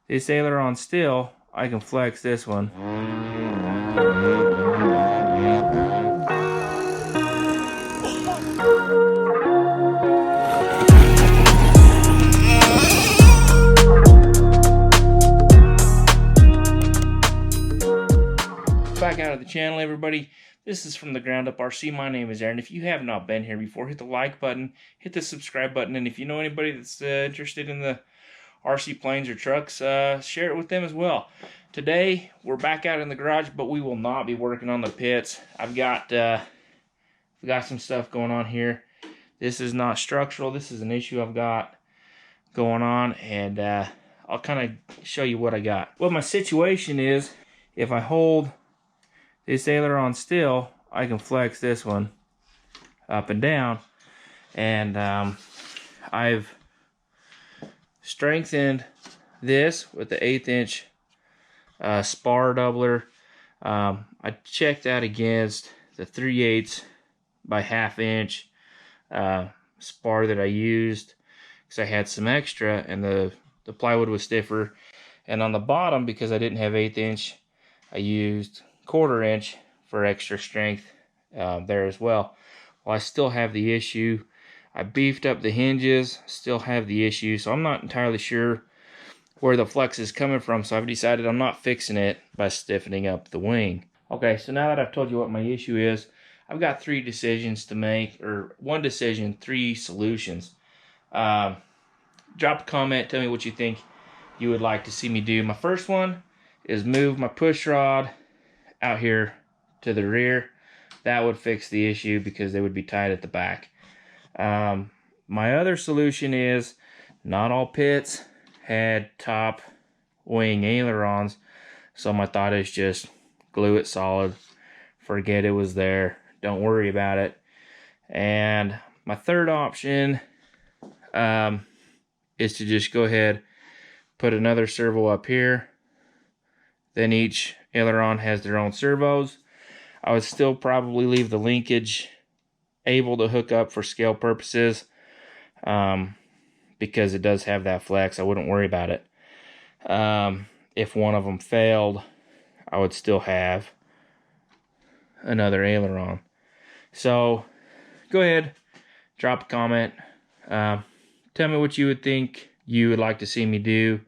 this aileron still, I can flex this one. Back out of the channel, everybody. This is from the Ground Up RC. My name is Aaron. If you have not been here before, hit the like button, hit the subscribe button, and if you know anybody that's interested in the RC planes or trucks, share it with them as well. Today we're back out in the garage, but we will not be working on the pits. I've got some stuff going on here. This is not structural. This is an issue I've got going on, and I'll kind of show you what I got. What my situation is, if I hold this aileron still, I can flex this one up and down, and I've strengthened this with the 1/8 inch spar doubler. I checked that against the 3/8 by 1/2 inch spar that I used because I had some extra, and the plywood was stiffer. And on the bottom, because I didn't have 1/8 inch, I used 1/4 inch for extra strength there as well. Well, I still have the issue. I beefed up the hinges, still have the issue, so I'm not entirely sure where the flex is coming from, so I've decided I'm not fixing it by stiffening up the wing. Okay, so now that I've told you what my issue is, I've got 3 decisions to make, or 1 decision, 3 solutions. Drop a comment, tell me what you think you would like to see me do. My first one is move my push rod out here to the rear. That would fix the issue because they would be tied at the back. My other solution is, not all pits had top wing ailerons, so my thought is just glue it solid, forget it was there, don't worry about it. And my third option is to just go ahead, put another servo up here, then each aileron has their own servos. I would still probably leave the linkage able to hook up for scale purposes, because it does have that flex. I wouldn't worry about it. If one of them failed, I would still have another aileron. So go ahead, drop a comment, tell me what you would think you would like to see me do.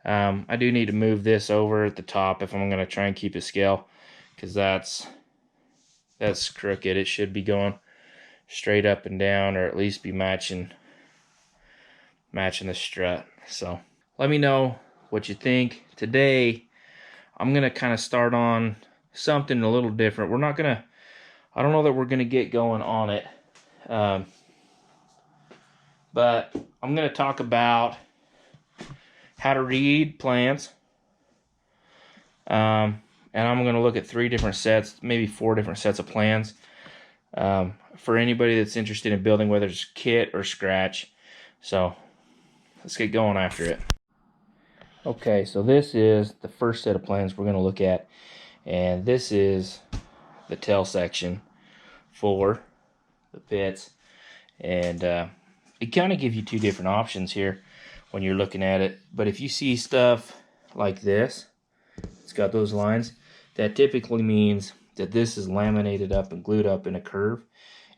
I do need to move this over at the top if I'm going to try and keep it scale, because that's crooked. It should be going straight up and down, or at least be matching the strut. So let me know what you think. Today I'm gonna kind of start on something a little different. I don't know that we're gonna get going on it, but I'm gonna talk about how to read plans, and I'm gonna look at 3 different sets, maybe 4 different sets of plans, for anybody that's interested in building, whether it's kit or scratch. So let's get going after it. Okay, so this is the first set of plans we're going to look at, and this is the tail section for the pits. And it kind of gives you 2 different options here when you're looking at it. But if you see stuff like this, it's got those lines, that typically means that this is laminated up and glued up in a curve,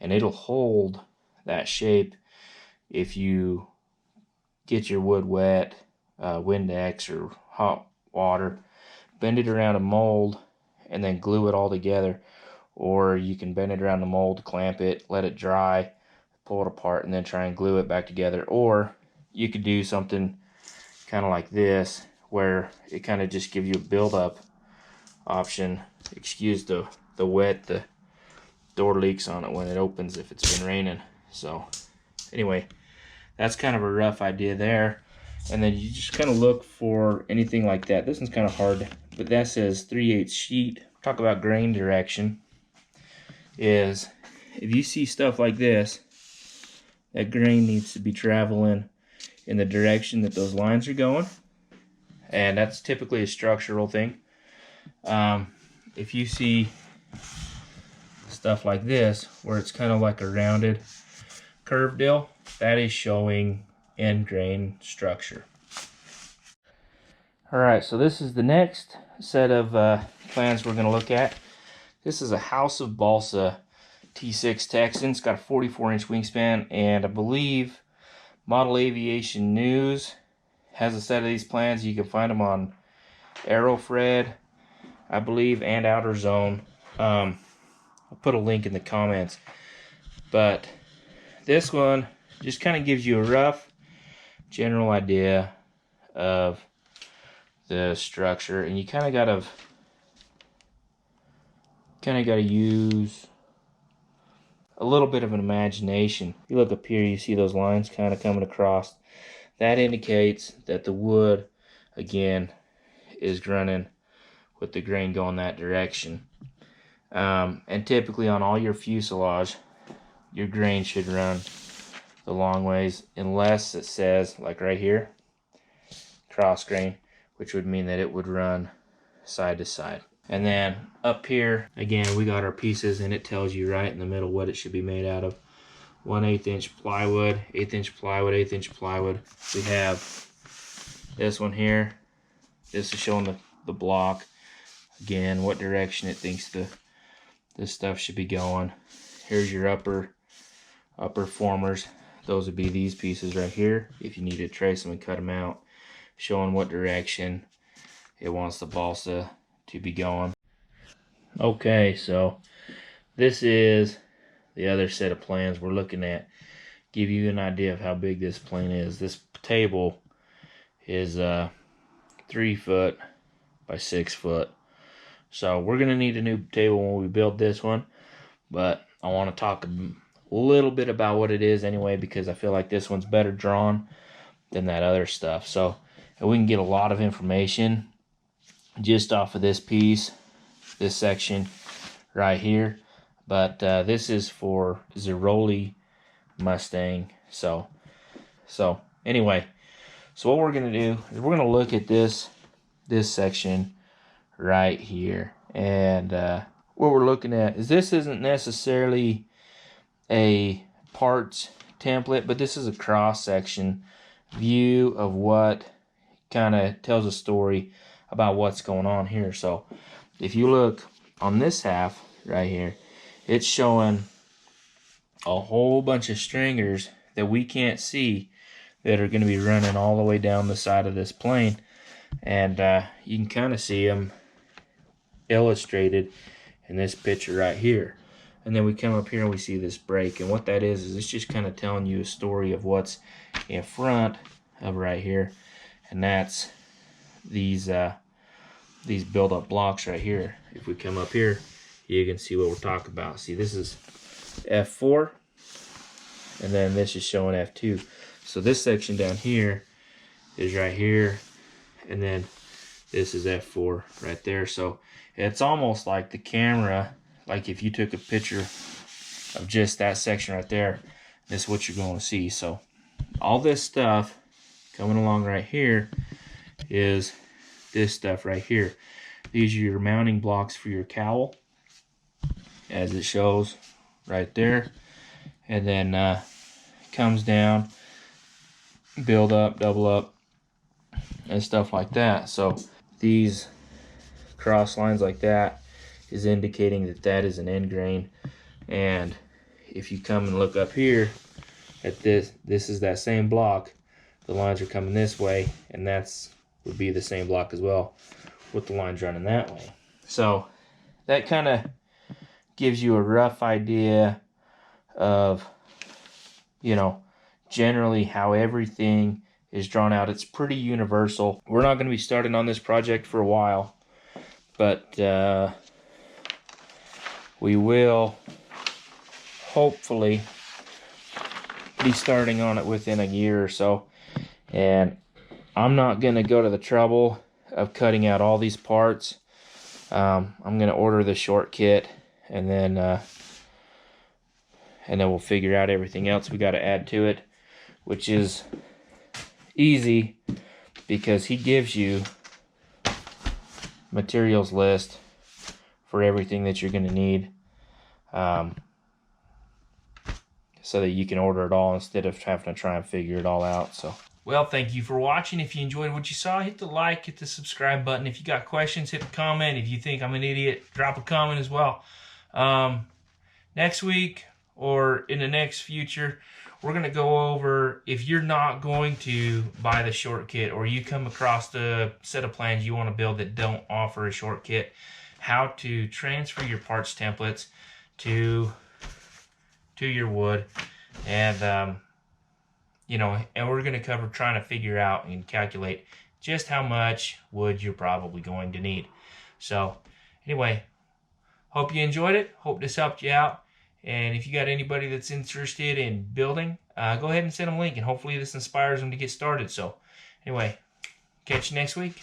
and it'll hold that shape if you get your wood wet, Windex or hot water, bend it around a mold, and then glue it all together. Or you can bend it around the mold, clamp it, let it dry, pull it apart, and then try and glue it back together. Or you could do something kind of like this, where it kind of just gives you a build-up option. Excuse the wet, the door leaks on it when it opens if it's been raining. So anyway, that's kind of a rough idea there. And then you just kind of look for anything like that. This one's kind of hard, but that says 3/8 sheet. Talk about grain direction. Is if you see stuff like this, that grain needs to be traveling in the direction that those lines are going, and that's typically a structural thing. If you see stuff like this, where it's kind of like a rounded curve deal, that is showing end grain structure. Alright, so this is the next set of plans we're going to look at. This is a House of Balsa T6 Texan. It's got a 44-inch wingspan, and I believe Model Aviation News has a set of these plans. You can find them on Aerofred, I believe, and Outer Zone. I'll put a link in the comments. But this one just kind of gives you a rough general idea of the structure, and you kind of gotta use a little bit of an imagination. If you look up here, you see those lines kind of coming across. That indicates that the wood, again, is running with the grain going that direction. And typically on all your fuselage, your grain should run the long ways, unless it says, like right here, cross grain, which would mean that it would run side to side. And then up here, again, we got our pieces, and it tells you right in the middle what it should be made out of. 1/8 inch plywood, 1/8 inch plywood, 1/8 inch plywood. We have this one here. This is showing the block. Again, what direction it thinks this stuff should be going. Here's your upper formers. Those would be these pieces right here. If you need to trace them and cut them out, showing what direction it wants the balsa to be going. Okay, so this is the other set of plans we're looking at. Give you an idea of how big this plane is. This table is 3 foot by 6 foot. So we're gonna need a new table when we build this one, but I want to talk a little bit about what it is anyway, because I feel like this one's better drawn than that other stuff. So we can get a lot of information just off of this piece, this section right here. But this is for Ziroli Mustang. So anyway, so what we're gonna do is we're gonna look at this section right here, and what we're looking at is, this isn't necessarily a parts template, but this is a cross section view of what kind of tells a story about what's going on here. So if you look on this half right here, it's showing a whole bunch of stringers that we can't see that are going to be running all the way down the side of this plane, and you can kind of see them illustrated in this picture right here. And then we come up here and we see this break, and what that is it's just kind of telling you a story of what's in front of right here, and that's these build-up blocks right here. If we come up here, you can see what we're talking about. See, this is F4, and then this is showing F2. So this section down here is right here, and then this is F4 right there. So it's almost like the camera, like if you took a picture of just that section right there, this is what you're going to see. So all this stuff coming along right here is this stuff right here. These are your mounting blocks for your cowl, as it shows right there. And then comes down, build up, double up, and stuff like that. So these cross lines like that is indicating that that is an end grain. And if you come and look up here at this is that same block. The lines are coming this way, and that's would be the same block as well, with the lines running that way. So that kind of gives you a rough idea of, you know, generally how everything is drawn out. It's pretty universal. We're not going to be starting on this project for a while, but we will hopefully be starting on it within a year or so. And I'm not going to go to the trouble of cutting out all these parts. I'm going to order the short kit, and then we'll figure out everything else we got to add to it, which is easy because he gives you materials list for everything that you're going to need, so that you can order it all instead of having to try and figure it all out. So Well, thank you for watching. If you enjoyed what you saw, hit the like, hit the subscribe button. If you got questions, hit the comment. If you think I'm an idiot, drop a comment as well. Next week or in the next future, we're going to go over, if you're not going to buy the short kit or you come across the set of plans you want to build that don't offer a short kit, how to transfer your parts templates to your wood. And you know, and we're going to cover trying to figure out and calculate just how much wood you're probably going to need. So anyway, hope you enjoyed it. Hope this helped you out. And if you got anybody that's interested in building, go ahead and send them a link, and hopefully this inspires them to get started. So anyway, catch you next week.